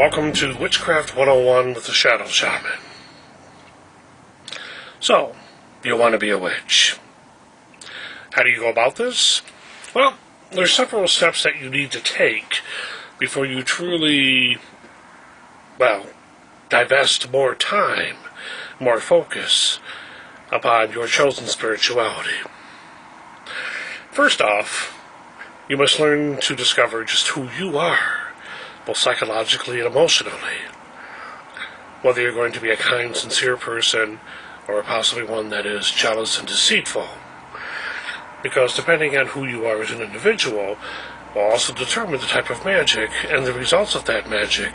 Welcome to Witchcraft 101 with the Shadow Shaman. So, you want to be a witch. How do you go about this? Well, there's several steps that you need to take before you truly, divest more time, more focus upon your chosen spirituality. First off, you must learn to discover just who you are, both psychologically and emotionally. Whether you're going to be a kind, sincere person, or possibly one that is jealous and deceitful. Because depending on who you are as an individual, will also determine the type of magic and the results of that magic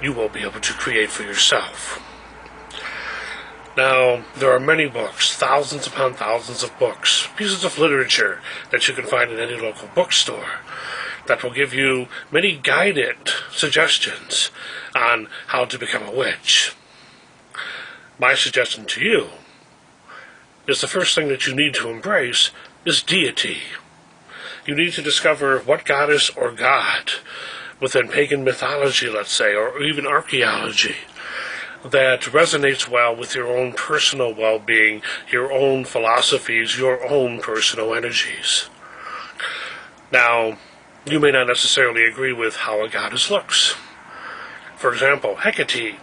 you will be able to create for yourself. Now, there are many books, thousands upon thousands of books, pieces of literature that you can find in any local bookstore that will give you many guided suggestions on how to become a witch. My suggestion to you is the first thing that you need to embrace is deity. You need to discover what goddess or god within pagan mythology, let's say, or even archaeology, that resonates well with your own personal well-being, your own philosophies, your own personal energies. Now, you may not necessarily agree with how a goddess looks. For example, Hecate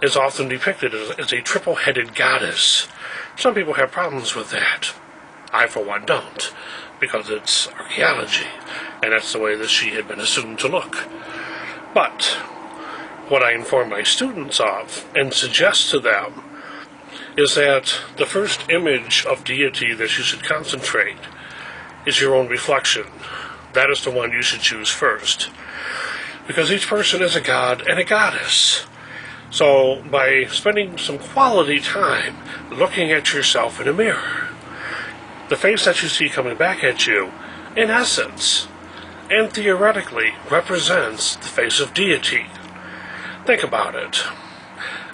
is often depicted as a triple-headed goddess. Some people have problems with that. I, for one, don't, because it's archaeology, and that's the way that she had been assumed to look. But what I inform my students of and suggest to them is that the first image of deity that you should concentrate is your own reflection. That is the one you should choose first. Because each person is a god and a goddess. So by spending some quality time looking at yourself in a mirror, the face that you see coming back at you, in essence, and theoretically, represents the face of deity. Think about it.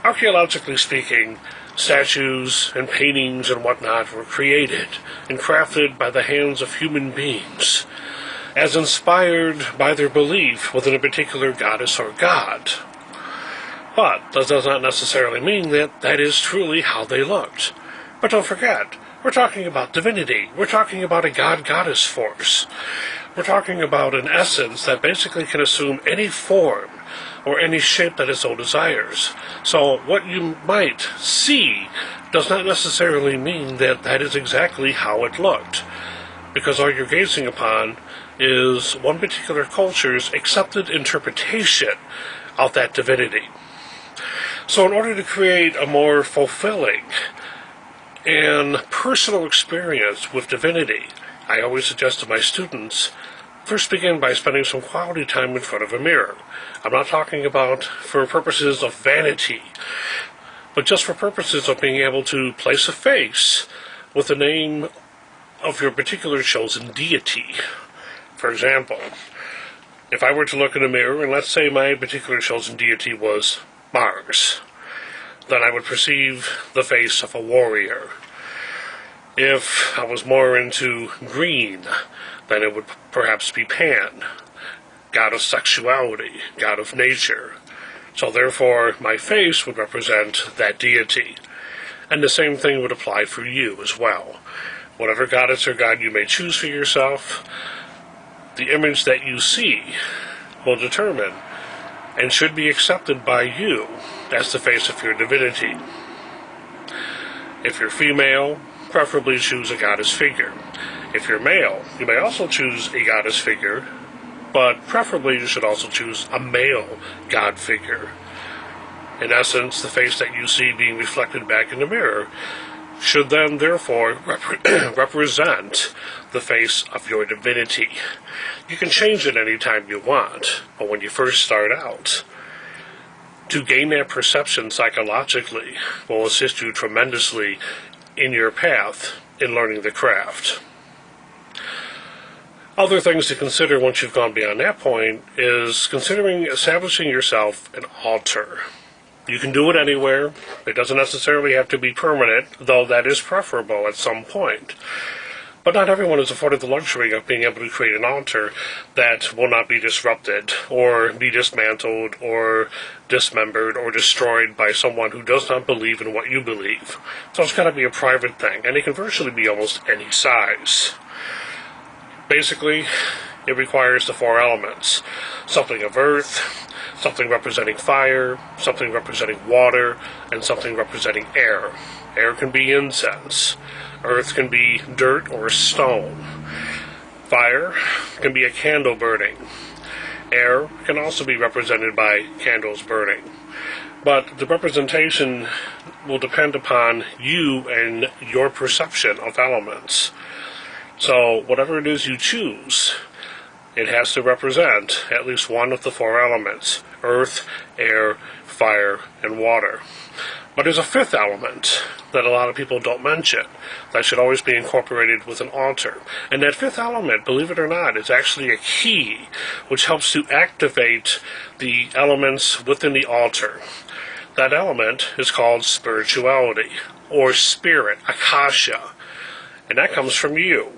Archaeologically speaking, statues and paintings and whatnot were created and crafted by the hands of human beings, as inspired by their belief within a particular goddess or god. But that does not necessarily mean that that is truly how they looked. But don't forget, we're talking about divinity. We're talking about a god-goddess force. We're talking about an essence that basically can assume any form or any shape that it so desires. So what you might see does not necessarily mean that that is exactly how it looked, because all you're gazing upon is one particular culture's accepted interpretation of that divinity. So in order to create a more fulfilling and personal experience with divinity, I always suggest to my students, first begin by spending some quality time in front of a mirror. I'm not talking about for purposes of vanity, but just for purposes of being able to place a face with the name of your particular chosen deity. For example, if I were to look in a mirror, and let's say my particular chosen deity was Mars, then I would perceive the face of a warrior. If I was more into green, then it would perhaps be Pan, god of sexuality, god of nature. So therefore, my face would represent that deity. And the same thing would apply for you as well. Whatever goddess or god you may choose for yourself, the image that you see will determine and should be accepted by you as the face of your divinity. If you're female, preferably choose a goddess figure. If you're male, you may also choose a goddess figure, but preferably you should also choose a male god figure. In essence, the face that you see being reflected back in the mirror should then therefore represent the face of your divinity. You can change it any time you want, but when you first start out, to gain that perception psychologically will assist you tremendously in your path in learning the craft. Other things to consider once you've gone beyond that point is considering establishing yourself an altar. You can do it anywhere. It doesn't necessarily have to be permanent, though that is preferable at some point. But not everyone is afforded the luxury of being able to create an altar that will not be disrupted, or be dismantled, or dismembered, or destroyed by someone who does not believe in what you believe. So it's got to be a private thing, and it can virtually be almost any size. Basically, it requires the four elements. Something of earth, something representing fire, something representing water, and something representing air. Air can be incense. Earth can be dirt or stone. Fire can be a candle burning. Air can also be represented by candles burning. But the representation will depend upon you and your perception of elements. So whatever it is you choose, it has to represent at least one of the four elements: earth, air, fire, and water. But there's a fifth element that a lot of people don't mention that should always be incorporated with an altar. And that fifth element, believe it or not, is actually a key which helps to activate the elements within the altar. That element is called spirituality, or spirit, akasha. And that comes from you.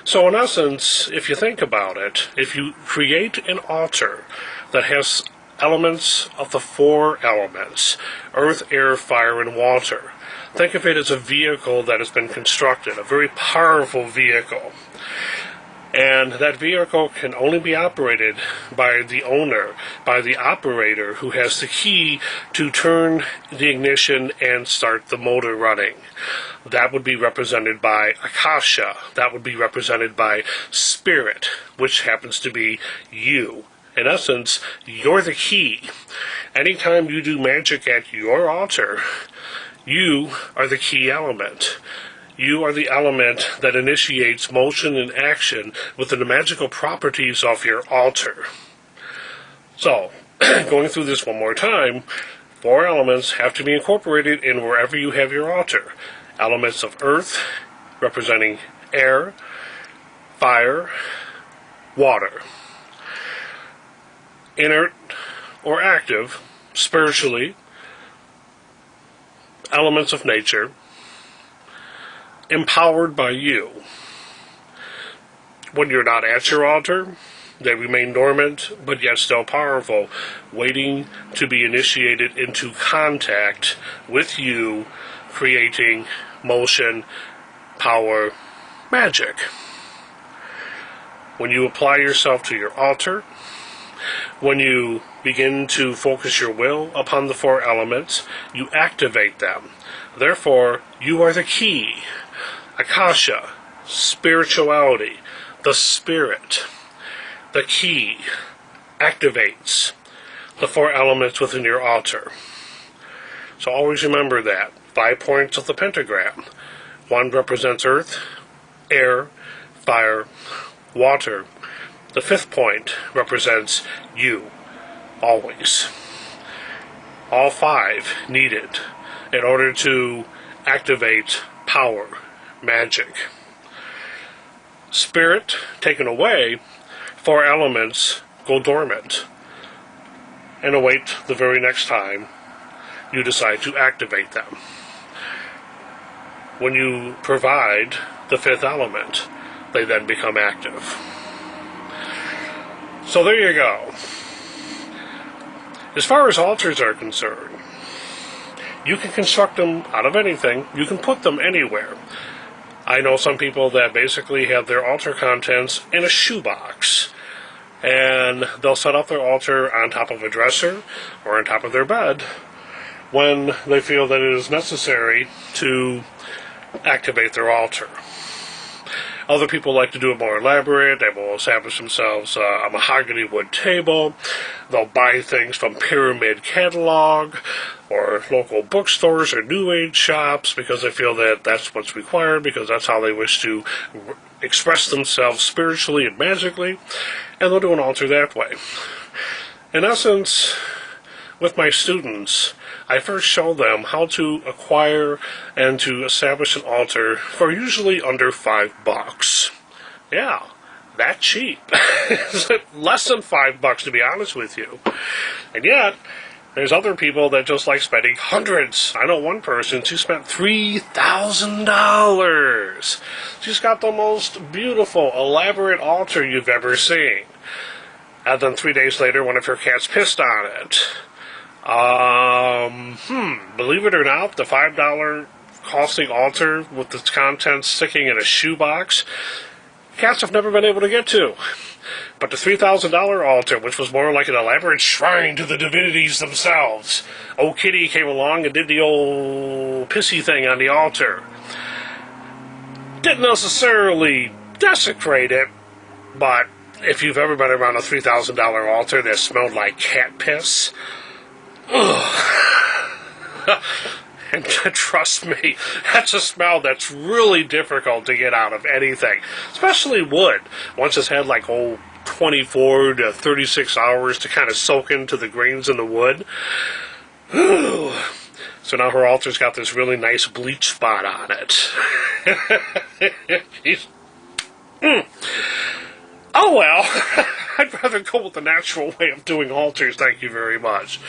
So in essence, if you think about it, if you create an altar that has elements of the four elements: earth, air, fire, and water, think of it as a vehicle that has been constructed, a very powerful vehicle. And that vehicle can only be operated by the owner, by the operator who has the key to turn the ignition and start the motor running. That would be represented by akasha. That would be represented by spirit, which happens to be you. In essence, you're the key. Anytime you do magic at your altar, you are the key element. You are the element that initiates motion and action within the magical properties of your altar. So, going through this one more time, four elements have to be incorporated in wherever you have your altar. Elements of earth, representing air, fire, water. Inert or active, spiritually, elements of nature, empowered by you. When you're not at your altar, they remain dormant, but yet still powerful, waiting to be initiated into contact with you, creating motion, power, magic. When you apply yourself to your altar, when you begin to focus your will upon the four elements, you activate them. Therefore, you are the key. Akasha, spirituality, the spirit, the key, activates the four elements within your altar. So always remember that. 5 points of the pentagram. 1 represents earth, air, fire, water. The 5th point represents you, always. All 5 needed in order to activate power, magic. Spirit taken away, 4 elements go dormant and await the very next time you decide to activate them. When you provide the 5th element, they then become active. So there you go. As far as altars are concerned, you can construct them out of anything. You can put them anywhere. I know some people that basically have their altar contents in a shoebox, and they'll set up their altar on top of a dresser or on top of their bed when they feel that it is necessary to activate their altar. Other people like to do it more elaborate. They will establish themselves a mahogany wood table. They'll buy things from Pyramid Catalog or local bookstores or New Age shops because they feel that that's what's required, because that's how they wish to express themselves spiritually and magically, and they'll do an altar that way. In essence, with my students, I first show them how to acquire and to establish an altar for usually under $5. Yeah, that cheap. Less than $5, to be honest with you. And yet, There's other people that just like spending hundreds. I know one person, she spent $3,000. She's got the most beautiful, elaborate altar you've ever seen. And then 3 days later, one of her cats pissed on it. Believe it or not, the $5 costing altar with its contents sticking in a shoebox, cats have never been able to get to. But the $3,000 altar, which was more like an elaborate shrine to the divinities themselves, old Kitty came along and did the old pissy thing on the altar. Didn't necessarily desecrate it, but if you've ever been around a $3,000 altar that smelled like cat piss, and trust me, that's a smell that's really difficult to get out of anything, especially wood. Once it's had like 24 to 36 hours to kind of soak into the grains in the wood. So now her altar's got this really nice bleach spot on it. Oh well, I'd rather go with the natural way of doing altars, thank you very much.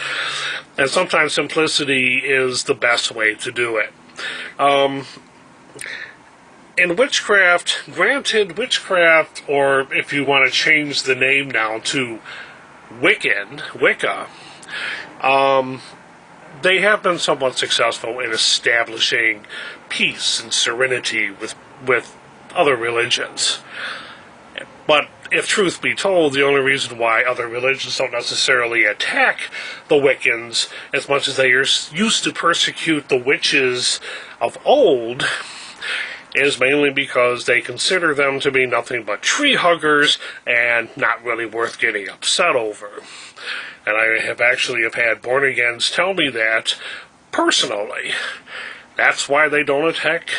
And sometimes simplicity is the best way to do it. In witchcraft, granted, witchcraft, or if you want to change the name now to Wicca, they have been somewhat successful in establishing peace and serenity with other religions. But if truth be told, the only reason why other religions don't necessarily attack the Wiccans as much as they used to persecute the witches of old is mainly because they consider them to be nothing but tree huggers and not really worth getting upset over. And I have had born-agains tell me that personally. That's why they don't attack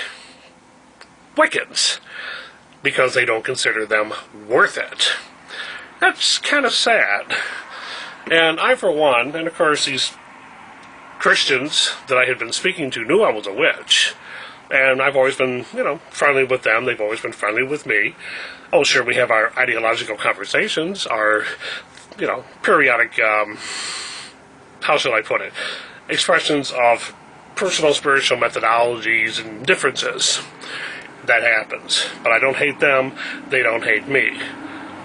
Wiccans, because they don't consider them worth it. That's kind of sad. And I, for one, and of course these Christians that I had been speaking to knew I was a witch. And I've always been, friendly with them. They've always been friendly with me. Oh, sure, we have our ideological conversations, our, periodic, how shall I put it, expressions of personal spiritual methodologies and differences. That happens. But I don't hate them, they don't hate me.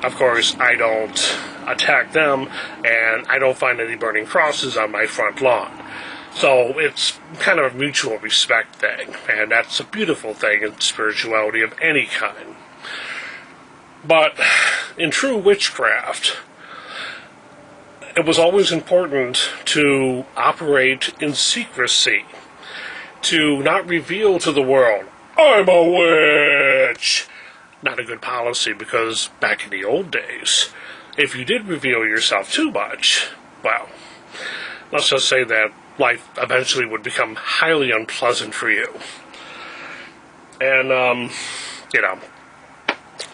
Of course, I don't attack them, and I don't find any burning crosses on my front lawn. So it's kind of a mutual respect thing, and that's a beautiful thing in spirituality of any kind. But in true witchcraft, it was always important to operate in secrecy, to not reveal to the world, I'm a witch! Not a good policy, because back in the old days, if you did reveal yourself too much, well, let's just say that life eventually would become highly unpleasant for you. And,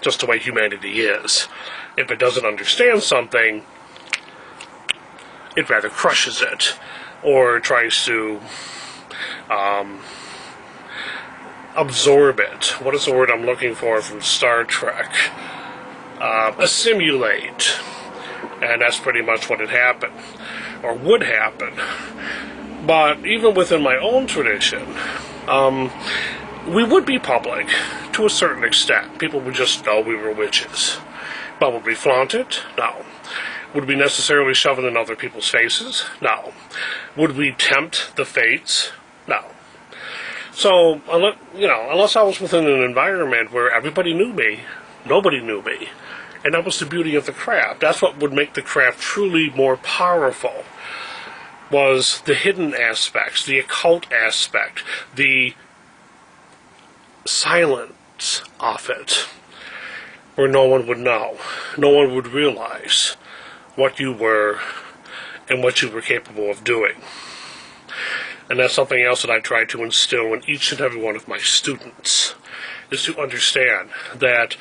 just the way humanity is. If it doesn't understand something, it rather crushes it, or tries to, absorb it. What is the word I'm looking for from Star Trek? Assimilate. And that's pretty much what had happened, or would happen. But even within my own tradition, we would be public to a certain extent. People would just know we were witches. But would we flaunt it? No. Would we necessarily shove it in other people's faces? No. Would we tempt the fates? No. So, unless I was within an environment where everybody knew me, nobody knew me. And that was the beauty of the craft. That's what would make the craft truly more powerful, was the hidden aspects, the occult aspect, the silence of it, where no one would know, no one would realize what you were and what you were capable of doing. And that's something else that I try to instill in each and every one of my students, is to understand that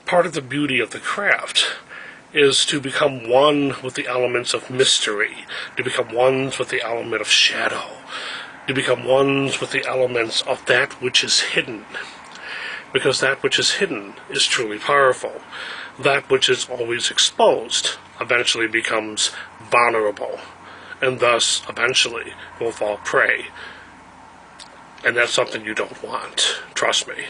part of the beauty of the craft is to become one with the elements of mystery, to become one with the element of shadow, to become one with the elements of that which is hidden. Because that which is hidden is truly powerful. That which is always exposed eventually becomes vulnerable and thus eventually will fall prey. And that's something you don't want, trust me.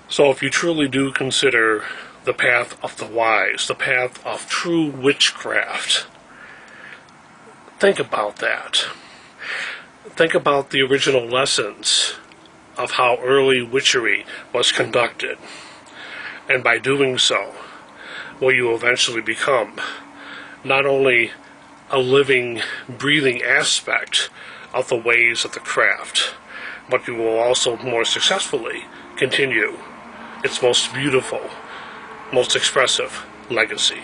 So if you truly do consider the path of the wise, the path of true witchcraft, think about that. Think about the original lessons of how early witchery was conducted. And by doing so, will you eventually become not only a living, breathing aspect of the ways of the craft, but you will also more successfully continue its most beautiful, most expressive legacy.